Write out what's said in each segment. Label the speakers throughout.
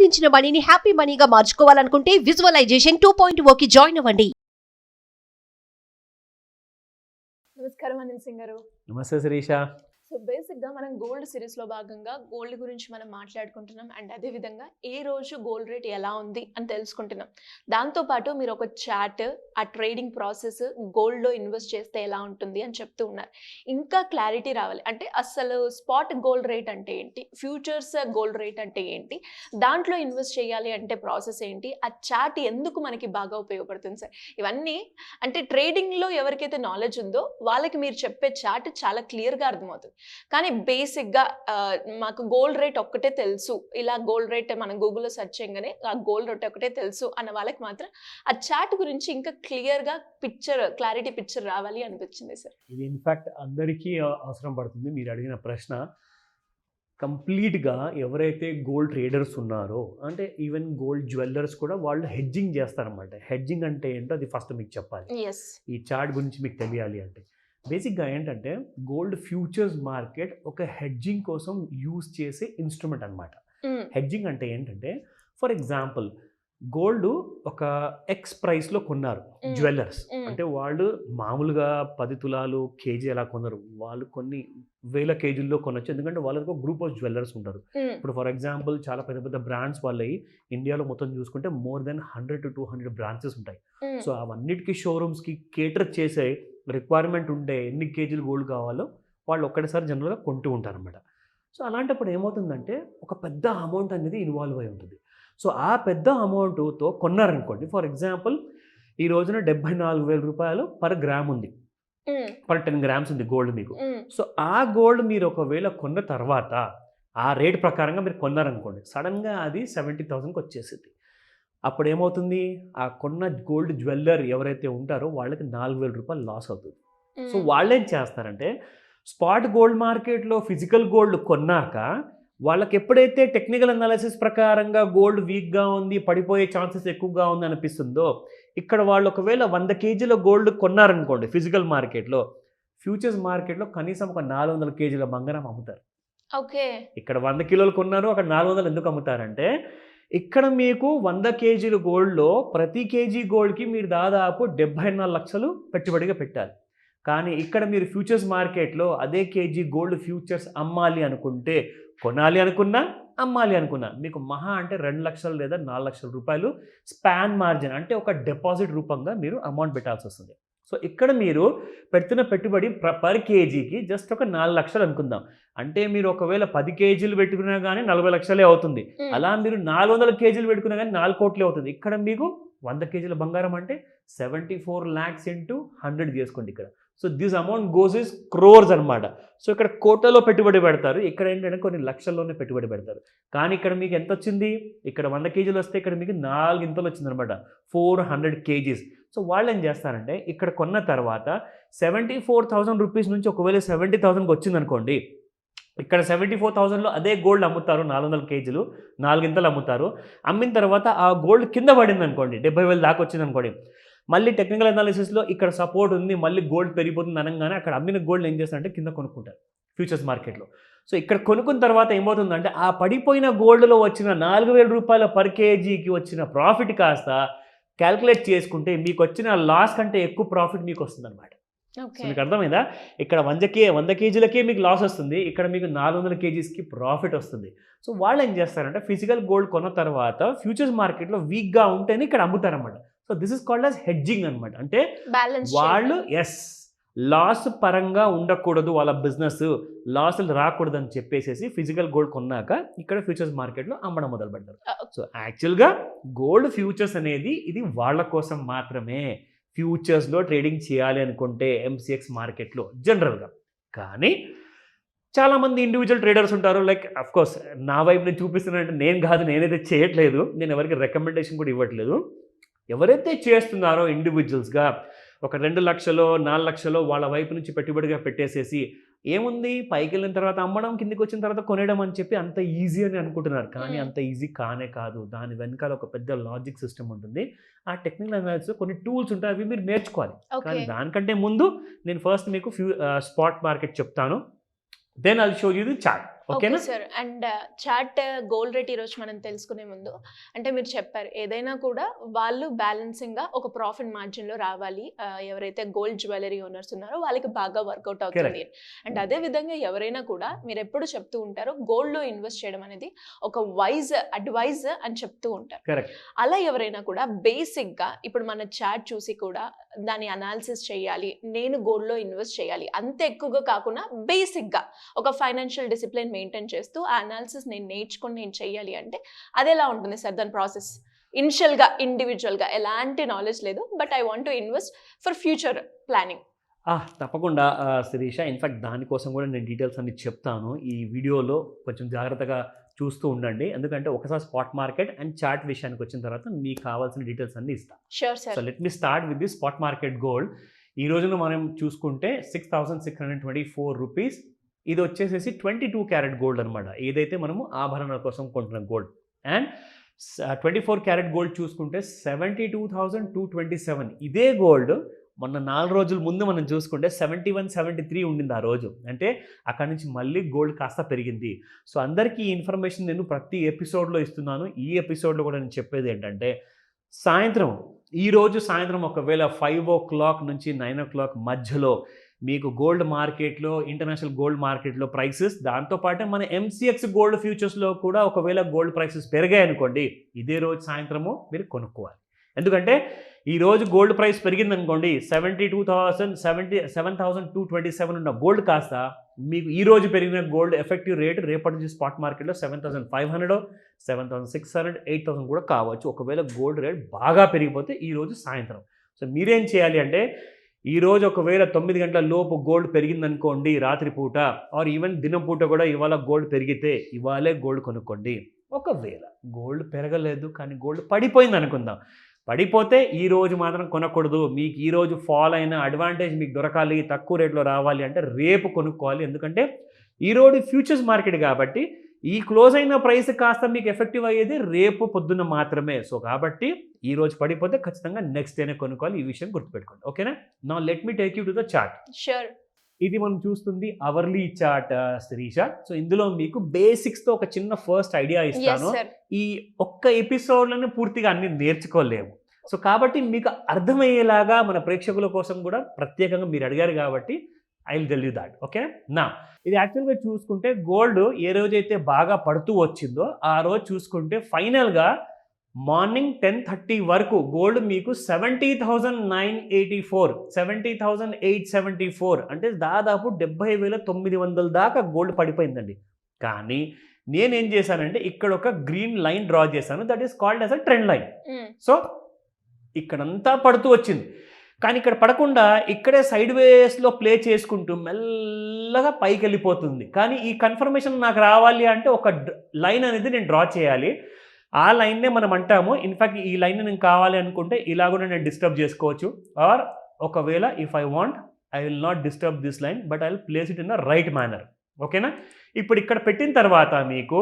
Speaker 1: సంపాదించిన మనీని హ్యాపీ మనీగా మార్చుకోవాలనుకుంటే విజువలైజేషన్ 2.0కి జాయిన్ అవ్వండి.
Speaker 2: నమస్కారం అనిల్ సింగ్ గారు.
Speaker 3: నమస్తే శిరీష.
Speaker 2: సో బేసిక్గా మనం గోల్డ్ సిరీస్లో భాగంగా గోల్డ్ గురించి మనం మాట్లాడుకుంటున్నాం అండ్ అదేవిధంగా ఏ రోజు గోల్డ్ రేట్ ఎలా ఉంది అని తెలుసుకుంటున్నాం. దాంతోపాటు మీరు ఒక చార్ట్, ఆ ట్రేడింగ్ ప్రాసెస్, గోల్డ్లో ఇన్వెస్ట్ చేస్తే ఎలా ఉంటుంది అని చెప్తూ ఉన్నారు. ఇంకా క్లారిటీ రావాలి అంటే అసలు స్పాట్ గోల్డ్ రేట్ అంటే ఏంటి, ఫ్యూచర్స్ గోల్డ్ రేట్ అంటే ఏంటి, దాంట్లో ఇన్వెస్ట్ చేయాలి అంటే ప్రాసెస్ ఏంటి, ఆ చార్ట్ ఎందుకు మనకి బాగా ఉపయోగపడుతుంది సార్. ఇవన్నీ అంటే ట్రేడింగ్లో ఎవరికైతే నాలెడ్జ్ ఉందో వాళ్ళకి మీరు చెప్పే చార్ట్ చాలా క్లియర్గా అర్థమవుతుంది. కానీ బేసిక్గా మాకు గోల్డ్ రేట్ ఒక్కటే తెలుసు, ఇలా గోల్డ్ రేట్ మనం గూగుల్లో సెర్చ్ చేయగానే ఆ గోల్డ్ రేట్ ఒకటే తెలుసు అన్న వాళ్ళకి మాత్రం ఆ చార్ట్ గురించి ఇంకా క్లియర్గా క్లారిటీ పిక్చర్ రావాలి అనిపించింది సార్.
Speaker 3: ఇది ఇన్ఫ్యాక్ట్ అందరికీ అవసరం పడుతుంది. మీరు అడిగిన ప్రశ్న కంప్లీట్గా ఎవరైతే గోల్డ్ ట్రేడర్స్ ఉన్నారో, అంటే ఈవెన్ గోల్డ్ జ్యువెల్లర్స్ కూడా వాళ్ళు హెడ్జింగ్ చేస్తారన్నమాట. హెడ్జింగ్ అంటే ఏంటో అది ఫస్ట్ మీకు చెప్పాలి. ఈ చార్ట్ గురించి మీకు తెలియాలి అంటే బేసిక్గా ఏంటంటే గోల్డ్ ఫ్యూచర్స్ మార్కెట్ ఒక హెడ్జింగ్ కోసం యూజ్ చేసే ఇన్స్ట్రుమెంట్ అనమాట. హెడ్జింగ్ అంటే ఏంటంటే ఫర్ ఎగ్జాంపుల్ గోల్డ్ ఒక ఎక్స్ ప్రైస్లో కొన్నారు జ్యువెల్లర్స్, అంటే వాళ్ళు మామూలుగా 10 తులాలు కేజీ ఎలా కొన్నారు, వాళ్ళు కొన్ని వేల కేజీల్లో కొనొచ్చు. ఎందుకంటే వాళ్ళకి ఒక గ్రూప్ ఆఫ్ జ్యువెల్లర్స్ ఉంటారు. ఇప్పుడు ఫర్ ఎగ్జాంపుల్ చాలా పెద్ద పెద్ద బ్రాండ్స్ వాళ్ళవి ఇండియాలో మొత్తం చూసుకుంటే మోర్ దెన్ 100 to 200 బ్రాంచెస్ ఉంటాయి. సో అవన్నిటికీ షోరూమ్స్కి కేటర్ చేసే రిక్వైర్మెంట్ ఉంటే ఎన్ని కేజీలు గోల్డ్ కావాలో వాళ్ళు ఒక్కటిసారి జనరల్గా కొంటూ ఉంటారు అన్నమాట. సో అలాంటప్పుడు ఏమవుతుందంటే ఒక పెద్ద అమౌంట్ అనేది ఇన్వాల్వ్ అయి ఉంటుంది. సో ఆ పెద్ద అమౌంట్తో కొన్నారనుకోండి, ఫర్ ఎగ్జాంపుల్ ఈ రోజున 74,000 రూపాయలు పర్ గ్రామ్ ఉంది, పర్ 10 grams ఉంది గోల్డ్ మీకు. సో ఆ గోల్డ్ మీరు ఒకవేళ కొన్న తర్వాత ఆ రేట్ ప్రకారంగా మీరు కొన్నారనుకోండి, సడన్గా అది 70,000కి వచ్చేసింది. అప్పుడు ఏమవుతుంది, ఆ కొన్న గోల్డ్ జ్యువెల్లర్ ఎవరైతే ఉంటారో వాళ్ళకి 4,000 రూపాయలు లాస్ అవుతుంది. సో వాళ్ళు ఏం చేస్తారంటే స్పాట్ గోల్డ్ మార్కెట్లో ఫిజికల్ గోల్డ్ కొన్నాక వాళ్ళకి ఎప్పుడైతే టెక్నికల్ అనాలిసిస్ ప్రకారంగా గోల్డ్ వీక్గా ఉంది, పడిపోయే ఛాన్సెస్ ఎక్కువగా ఉంది అనిపిస్తుందో, ఇక్కడ వాళ్ళు ఒకవేళ 100 కేజీల గోల్డ్ కొన్నారనుకోండి ఫిజికల్ మార్కెట్లో, ఫ్యూచర్స్ మార్కెట్లో కనీసం ఒక 400 కేజీల బంగారం అమ్ముతారు.
Speaker 2: ఓకే, ఇక్కడ
Speaker 3: 100 కిలోలు కొన్నారు, అక్కడ 400 ఎందుకు అమ్ముతారంటే ఇక్కడ మీకు 100 కేజీల గోల్డ్లో ప్రతి కేజీ గోల్డ్కి మీరు దాదాపు 74 లక్షలు పెట్టుబడిగా పెట్టాలి. కానీ ఇక్కడ మీరు ఫ్యూచర్స్ మార్కెట్లో అదే కేజీ గోల్డ్ ఫ్యూచర్స్ అమ్మాలి అనుకుంటే, కొనాలి అనుకున్నా అమ్మాలి అనుకున్నా మీకు మహా అంటే 2 లక్షలు లేదా 4 లక్షల రూపాయలు స్పాన్ మార్జిన్ అంటే ఒక డిపాజిట్ రూపంగా మీరు అమౌంట్ పెట్టాల్సి వస్తుంది. సో ఇక్కడ మీరు పెడుతున్న పెట్టుబడి పర్ కేజీకి జస్ట్ ఒక 4 లక్షలు అనుకుందాం. అంటే మీరు ఒకవేళ 10 కేజీలు పెట్టుకున్నా కానీ 40 లక్షలే అవుతుంది. అలా మీరు 400 కేజీలు పెట్టుకున్నా కానీ 4 కోట్లే అవుతుంది. ఇక్కడ మీకు 100 కేజీల బంగారం అంటే 74 lakhs into 100 చేసుకోండి ఇక్కడ. So this amount goes is crores అనమాట. సో ఇక్కడ కోట్లలో పెట్టుబడి పెడతారు, ఇక్కడ ఏంటంటే కొన్ని లక్షల్లోనే పెట్టుబడి పెడతారు. కానీ ఇక్కడ మీకు ఎంత వచ్చింది, ఇక్కడ 100 కేజీలు వస్తే ఇక్కడ మీకు 4 ఇంతలు వచ్చింది అనమాట, 400 కేజీస్. సో వాళ్ళు ఏం చేస్తారంటే ఇక్కడ కొన్న తర్వాత 74,000 రూపీస్ నుంచి ఒకవేళ 70,000కి వచ్చింది అనుకోండి, ఇక్కడ 74,000లో అదే గోల్డ్ అమ్ముతారు, 400 కేజీలు 4 ఇంతలు అమ్ముతారు. అమ్మిన తర్వాత ఆ గోల్డ్ కింద పడింది అనుకోండి, 70,000 దాకా వచ్చింది అనుకోండి, మళ్ళీ టెక్నికల్ అనాలిసిస్లో ఇక్కడ సపోర్ట్ ఉంది, మళ్ళీ గోల్డ్ పెరిగిపోతుంది అనగానే అక్కడ అమ్మిన గోల్డ్ ఏం చేస్తారంటే కింద కొనుక్కుంటారు ఫ్యూచర్స్ మార్కెట్లో. సో ఇక్కడ కొనుక్కున్న తర్వాత ఏమవుతుందంటే ఆ పడిపోయిన గోల్డ్లో వచ్చిన 4,000 రూపాయల పర్ కేజీకి వచ్చిన ప్రాఫిట్ కాస్త క్యాల్కులేట్ చేసుకుంటే మీకు వచ్చిన లాస్ కంటే ఎక్కువ ప్రాఫిట్ మీకు వస్తుంది అనమాట. మీకు అర్థమైందా, ఇక్కడ 100 కేజీలకే మీకు లాస్ వస్తుంది, ఇక్కడ మీకు 400 కేజీస్కి ప్రాఫిట్ వస్తుంది. సో వాళ్ళు ఏం చేస్తారంటే ఫిజికల్ గోల్డ్ కొన్న తర్వాత ఫ్యూచర్స్ మార్కెట్లో వీక్గా ఉంటేనే ఇక్కడ అమ్ముతారన్నమాట. So this is called as hedging అనమాట. అంటే వాళ్ళు లాస్ పరంగా ఉండకూడదు, వాళ్ళ బిజినెస్ లాసులు రాకూడదు అని చెప్పేసి ఫిజికల్ గోల్డ్ కొన్నాక ఇక్కడ ఫ్యూచర్స్ మార్కెట్లో అమ్మడం మొదలు పెడతారు. సో యాక్చువల్గా గోల్డ్ ఫ్యూచర్స్ అనేది ఇది వాళ్ళ కోసం మాత్రమే, ఫ్యూచర్స్లో ట్రేడింగ్ చేయాలి అనుకుంటే MCX మార్కెట్లో జనరల్గా. కానీ చాలామంది ఇండివిజువల్ ట్రేడర్స్ ఉంటారు, లైక్ అఫ్కోర్స్ నా వైపు నేను చూపిస్తున్నానంటే నేను కాదు, నేనైతే చేయట్లేదు, నేను ఎవరికి రికమెండేషన్ కూడా ఇవ్వట్లేదు. ఎవరైతే చేస్తున్నారో ఇండివిజువల్స్గా ఒక 2 లక్షలో 4 లక్షలో వాళ్ళ వైపు నుంచి పెట్టుబడిగా పెట్టేసేసి ఏముంది పైకి వెళ్ళిన తర్వాత అమ్మడం, కిందికి వచ్చిన తర్వాత కొనేయడం అని చెప్పి అంత ఈజీ అని అనుకుంటున్నారు. కానీ అంత ఈజీ కానే కాదు, దాని వెనకాల ఒక పెద్ద లాజిక్ సిస్టమ్ ఉంటుంది. ఆ టెక్నికల్ అనాలిసిస్ కొన్ని టూల్స్ ఉంటాయి, అవి మీరు నేర్చుకోవాలి. కానీ దానికంటే ముందు నేను ఫస్ట్ మీకు స్పాట్ మార్కెట్ చెప్తాను, then I'll show you the chart.
Speaker 2: Okay
Speaker 3: ఓకేనా?
Speaker 2: Sir. And chart gold rate ఈరోజు మనం తెలుసుకునే ముందు అంటే మీరు చెప్పారు ఏదైనా కూడా వాళ్ళు బ్యాలెన్సింగ్గా ఒక ప్రాఫిట్ మార్జిన్లో రావాలి. ఎవరైతే గోల్డ్ జ్యువెలరీ ఓనర్స్ ఉన్నారో వాళ్ళకి బాగా వర్కౌట్ అవుతుంది
Speaker 3: Correct.
Speaker 2: అని. అండ్ అదే విధంగా ఎవరైనా కూడా మీరు ఎప్పుడు చెప్తూ ఉంటారో గోల్డ్లో ఇన్వెస్ట్ చేయడం అనేది ఒక వైజ్ అడ్వైజ్ అని చెప్తూ ఉంటారు.
Speaker 3: కరెక్ట్.
Speaker 2: అలా ఎవరైనా కూడా బేసిక్గా ఇప్పుడు మన చాట్ చూసి కూడా దాని అనాలిసిస్ చేయాలి, నేను గోల్డ్లో ఇన్వెస్ట్ చేయాలి అంత ఎక్కువగా కాకుండా బేసిక్గా ఒక ఫైనాన్షియల్ డిసిప్లిన్ మెయింటైన్ చేస్తూ ఆ అనాలిసిస్ నేను నేర్చుకొని నేను చెయ్యాలి అంటే అది ఎలా ఉంటుంది సార్ దాని ప్రాసెస్? ఇనిషియల్గా ఇండివిజువల్గా ఎలాంటి నాలెడ్జ్ లేదు, but I want to invest for future planning.
Speaker 3: తప్పకుండా శిరీష. ఇన్ఫాక్ట్ దానికోసం కూడా నేను డీటెయిల్స్ అన్ని చెప్తాను. ఈ వీడియోలో కొంచెం జాగ్రత్తగా చూస్తూ ఉండండి, ఎందుకంటే ఒకసారి స్పాట్ మార్కెట్ అండ్ చార్ట్ విషయానికి వచ్చిన తర్వాత మీకు కావాల్సిన డీటెయిల్స్ అన్ని ఇస్తాను.
Speaker 2: Sure sir.
Speaker 3: So let me start with the spot market gold. ఈ రోజున మనం చూసుకుంటే 6,624 రూపీస్. ఇది వచ్చేసేసి 22 క్యారెట్ గోల్డ్ అనమాట, ఏదైతే మనము ఆభరణాల కోసం కొంటున్న గోల్డ్. అండ్ 24 క్యారెట్ గోల్డ్ చూసుకుంటే 72,227. ఇదే గోల్డ్ మొన్న 4 రోజుల ముందు మనం చూసుకుంటే 71, 73 ఉండింది ఆ రోజు. అంటే అక్కడి నుంచి మళ్ళీ గోల్డ్ కాస్త పెరిగింది. సో అందరికీ ఈ ఇన్ఫర్మేషన్ నేను ప్రతి ఎపిసోడ్లో ఇస్తున్నాను. ఈ ఎపిసోడ్లో కూడా నేను చెప్పేది ఏంటంటే ఈరోజు సాయంత్రం ఒకవేళ 5 o'clock నుంచి 9 o'clock మధ్యలో మీకు గోల్డ్ మార్కెట్లో, ఇంటర్నేషనల్ గోల్డ్ మార్కెట్లో ప్రైసెస్, దాంతోపాటు మన MCX గోల్డ్ ఫ్యూచర్స్లో కూడా ఒకవేళ గోల్డ్ ప్రైసెస్ పెరిగాయి అనుకోండి, ఇదే రోజు సాయంత్రము మీరు కొనుక్కోవాలి. ఎందుకంటే ఈరోజు గోల్డ్ ప్రైస్ పెరిగిందనుకోండి, 7,227 ఉన్న గోల్డ్ కాస్త మీకు ఈరోజు పెరిగిన గోల్డ్ ఎఫెక్టివ్ రేట్ రేపటి నుంచి స్పాట్ మార్కెట్లో 7,500, 7,600, 8,000 కూడా కావచ్చు, ఒకవేళ గోల్డ్ రేట్ బాగా పెరిగిపోతే ఈరోజు సాయంత్రం. సో మీరేం చేయాలి అంటే ఈరోజు ఒకవేళ 9 గంటల లోపు గోల్డ్ పెరిగిందనుకోండి రాత్రిపూట, ఆర్ ఈవెన్ దినం పూట కూడా ఇవాళ గోల్డ్ పెరిగితే ఇవాళే గోల్డ్ కొనుక్కోండి. ఒకవేళ గోల్డ్ పెరగలేదు కానీ గోల్డ్ పడిపోయింది అనుకుందాం, పడిపోతే ఈ రోజు మాత్రం కొనకూడదు. మీకు ఈరోజు ఫాల్ అయిన అడ్వాంటేజ్ మీకు దొరకాలి, తక్కువ రేట్లో రావాలి అంటే రేపు కొనుక్కోవాలి. ఎందుకంటే ఈరోజు ఫ్యూచర్స్ మార్కెట్ కాబట్టి ఈ క్లోజ్ అయిన ప్రైస్ కాస్త మీకు ఎఫెక్టివ్ అయ్యేది రేపు పొద్దున్న మాత్రమే. సో కాబట్టి ఈ రోజు పడిపోతే ఖచ్చితంగా నెక్స్ట్ డేనే కొనుక్కోవాలి. ఈ విషయం గుర్తుపెట్టుకోండి. ఓకేనా? Now let me take you to the chart.
Speaker 2: Sure.
Speaker 3: ఇది మనం చూస్తుంది అవర్లీ చార్ట్ శిరీష. సో ఇందులో మీకు బేసిక్స్తో ఒక చిన్న ఫస్ట్ ఐడియా ఇస్తాను. ఈ ఒక్క ఎపిసోడ్లను పూర్తిగా అన్ని నేర్చుకోలేము. సో కాబట్టి మీకు అర్థమయ్యేలాగా మన ప్రేక్షకుల కోసం కూడా ప్రత్యేకంగా మీరు అడిగారు కాబట్టి I will tell you that. Okay నా ఇది యాక్చువల్గా చూసుకుంటే గోల్డ్ ఏ రోజైతే బాగా పడుతూ వచ్చిందో ఆ రోజు చూసుకుంటే ఫైనల్గా మార్నింగ్ 10:30 వరకు గోల్డ్ మీకు 70,984, 70,874 అంటే దాదాపు 70,900 దాకా గోల్డ్ పడిపోయిందండి. కానీ నేనేం చేశానంటే ఇక్కడ ఒక గ్రీన్ లైన్ డ్రా చేశాను, that is called as a trend line. So ఇక్కడంతా పడుతూ వచ్చింది, కానీ ఇక్కడ పడకుండా ఇక్కడే సైడ్ వేస్లో ప్లే చేసుకుంటూ మెల్లగా పైకి వెళ్ళిపోతుంది. కానీ ఈ కన్ఫర్మేషన్ నాకు రావాలి అంటే ఒక లైన్ అనేది నేను డ్రా చేయాలి. ఆ లైన్నే మనం అంటాము. ఇన్ఫ్యాక్ట్ ఈ లైన్ నేను కావాలి అనుకుంటే ఇలా కూడా నేను డిస్టర్బ్ చేసుకోవచ్చు, ఆర్ ఒకవేళ if I want I will not disturb this line but I will place it in a right manner. ఓకేనా? ఇప్పుడు ఇక్కడ పెట్టిన తర్వాత మీకు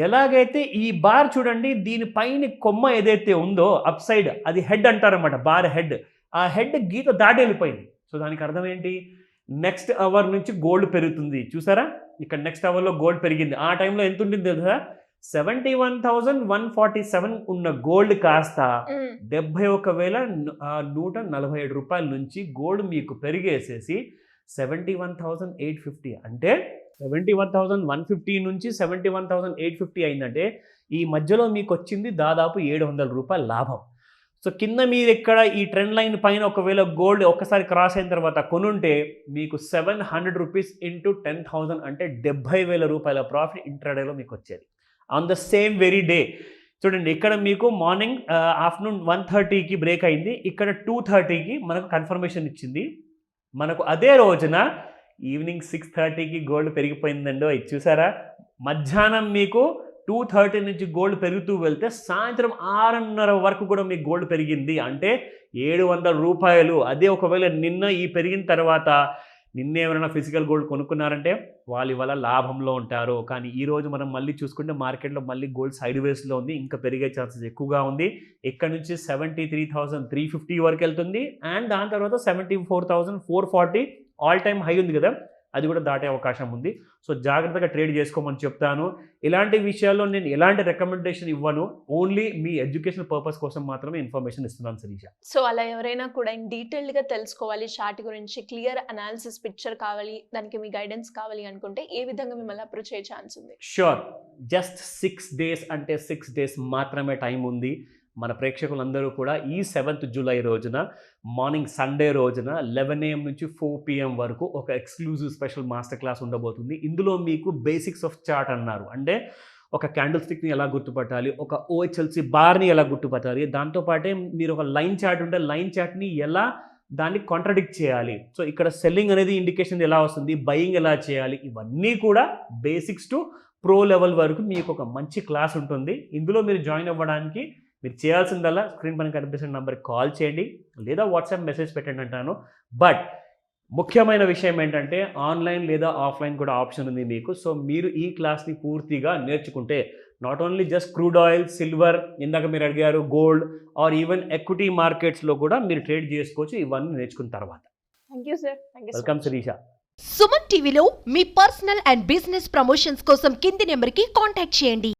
Speaker 3: ఎలాగైతే ఈ బార్ చూడండి, దీనిపైన కొమ్మ ఏదైతే ఉందో అప్ సైడ్ అది హెడ్ అంటారన్నమాట, బార్ హెడ్. ఆ హెడ్ గీత దాటి వెళ్ళిపోయింది. సో దానికి అర్థం ఏంటి? నెక్స్ట్ అవర్ నుంచి గోల్డ్ పెరుగుతుంది. చూసారా ఇక్కడ నెక్స్ట్ అవర్లో గోల్డ్ పెరిగింది. ఆ టైంలో ఎంత ఉంటుంది తెలుసా? 71,147 ఉన్న గోల్డ్ కాస్త 71,147 రూపాయల నుంచి గోల్డ్ మీకు పెరిగేసేసి 71,850. అంటే 71,150 నుంచి 71,850 అయిందంటే ఈ మధ్యలో మీకు వచ్చింది దాదాపు 700 రూపాయల లాభం. సో కింద మీరు ఇక్కడ ఈ ట్రెండ్ లైన్ పైన ఒకవేళ గోల్డ్ ఒక్కసారి క్రాస్ అయిన తర్వాత కొనుంటే మీకు 700 రూపీస్ ఇంటూ 10,000 అంటే 70,000 రూపాయల ప్రాఫిట్ ఇంట్రాడేలో మీకు వచ్చేది on the same very day. చూడండి ఇక్కడ మీకు మార్నింగ్ ఆఫ్టర్నూన్ 1:30కి బ్రేక్ అయింది, ఇక్కడ 2:30కి మనకు కన్ఫర్మేషన్ ఇచ్చింది. మనకు అదే రోజున ఈవినింగ్ 6:30కి గోల్డ్ పెరిగిపోయిందండో. ఇది చూసారా? మధ్యాహ్నం మీకు 2:30 నుంచి గోల్డ్ పెరుగుతూ వెళ్తే సాయంత్రం 6:30 వరకు కూడా మీకు గోల్డ్ పెరిగింది. అంటే 700 రూపాయలు. అదే ఒకవేళ నిన్న ఈ పెరిగిన తర్వాత నిన్న ఎవరైనా ఫిజికల్ గోల్డ్ కొనుక్కున్నారంటే వాళ్ళు ఇవాళ లాభంలో ఉంటారు. కానీ ఈరోజు మనం మళ్ళీ చూసుకుంటే మార్కెట్లో మళ్ళీ గోల్డ్ సైడ్ వేస్లో ఉంది, ఇంకా పెరిగే ఛాన్సెస్ ఎక్కువగా ఉంది. ఇక్కడ నుంచి 73,350 వరకు వెళ్తుంది. అండ్ దాని తర్వాత 74,440 ఆల్ టైమ్ హై ఉంది కదా, అది కూడా దాటే అవకాశం ఉంది. సో జాగ్రత్తగా ట్రేడ్ చేసుకోమని చెప్తాను. ఇలాంటి విషయాల్లో నేను ఎలాంటి రికమెండేషన్ ఇవ్వను. ఓన్లీ మీ ఎడ్యుకేషన్ పర్పస్ కోసం మాత్రమే ఇన్ఫర్మేషన్ ఇస్తున్నాను శిరీష.
Speaker 2: సో అలా ఎవరైనా కూడా డీటెయిల్డ్గా తెలుసుకోవాలి చార్ట్ గురించి, క్లియర్ అనాలిసిస్ పిక్చర్ కావాలి, దానికి మీ గైడెన్స్ కావాలి అనుకుంటే ఏ విధంగా మిమ్మల్ని అప్రోచ్ అయ్యే ఛాన్స్ ఉంది?
Speaker 3: షూర్. జస్ట్ 6 days అంటే 6 days మాత్రమే టైం ఉంది. మన ప్రేక్షకులందరూ కూడా ఈ 7th July రోజున మార్నింగ్ సండే రోజున 11 AM నుంచి 4 PM వరకు ఒక ఎక్స్క్లూజివ్ స్పెషల్ మాస్టర్ క్లాస్ ఉండబోతుంది. ఇందులో మీకు బేసిక్స్ ఆఫ్ చార్ట్ అన్నారు, అంటే ఒక క్యాండిల్ స్టిక్ని ఎలా గుర్తుపట్టాలి, ఒక OHLC బార్ని ఎలా గుర్తుపట్టాలి, దాంతోపాటే మీరు ఒక లైన్ చార్ట్ ఉంటే లైన్ చార్ట్ని ఎలా దాన్ని కాంట్రడిక్ట్ చేయాలి, సో ఇక్కడ సెల్లింగ్ అనేది ఇండికేషన్ ఎలా వస్తుంది, బయింగ్ ఎలా చేయాలి, ఇవన్నీ కూడా బేసిక్స్ టు ప్రో లెవెల్ వరకు మీకు ఒక మంచి క్లాస్ ఉంటుంది. ఇందులో మీరు జాయిన్ అవ్వడానికి మీరు చేయాల్సిందల్లా స్క్రీన్ పైన కనిపిస్తున్న నెంబర్కి కాల్ చేయండి లేదా వాట్సాప్ మెసేజ్ పెట్టండి అంటాను. బట్ ముఖ్యమైన విషయం ఏంటంటే ఆన్లైన్ లేదా ఆఫ్లైన్ కూడా ఆప్షన్ ఉంది మీకు. సో మీరు ఈ క్లాస్ని పూర్తిగా నేర్చుకుంటే not only just crude oil, silver, ఇందాక మీరు అడిగారు గోల్డ్ ఆర్ ఈవెన్ ఎక్విటీ మార్కెట్స్లో కూడా మీరు ట్రేడ్ చేసుకోవచ్చు ఇవన్నీ నేర్చుకున్న తర్వాత.
Speaker 2: Thank you sir.
Speaker 3: Welcome Shirisha.
Speaker 1: Suman టీవీలో మీ పర్సనల్ అండ్ బిజినెస్ ప్రమోషన్స్ కోసం కింది నెంబర్కి కాంటాక్ట్ చేయండి.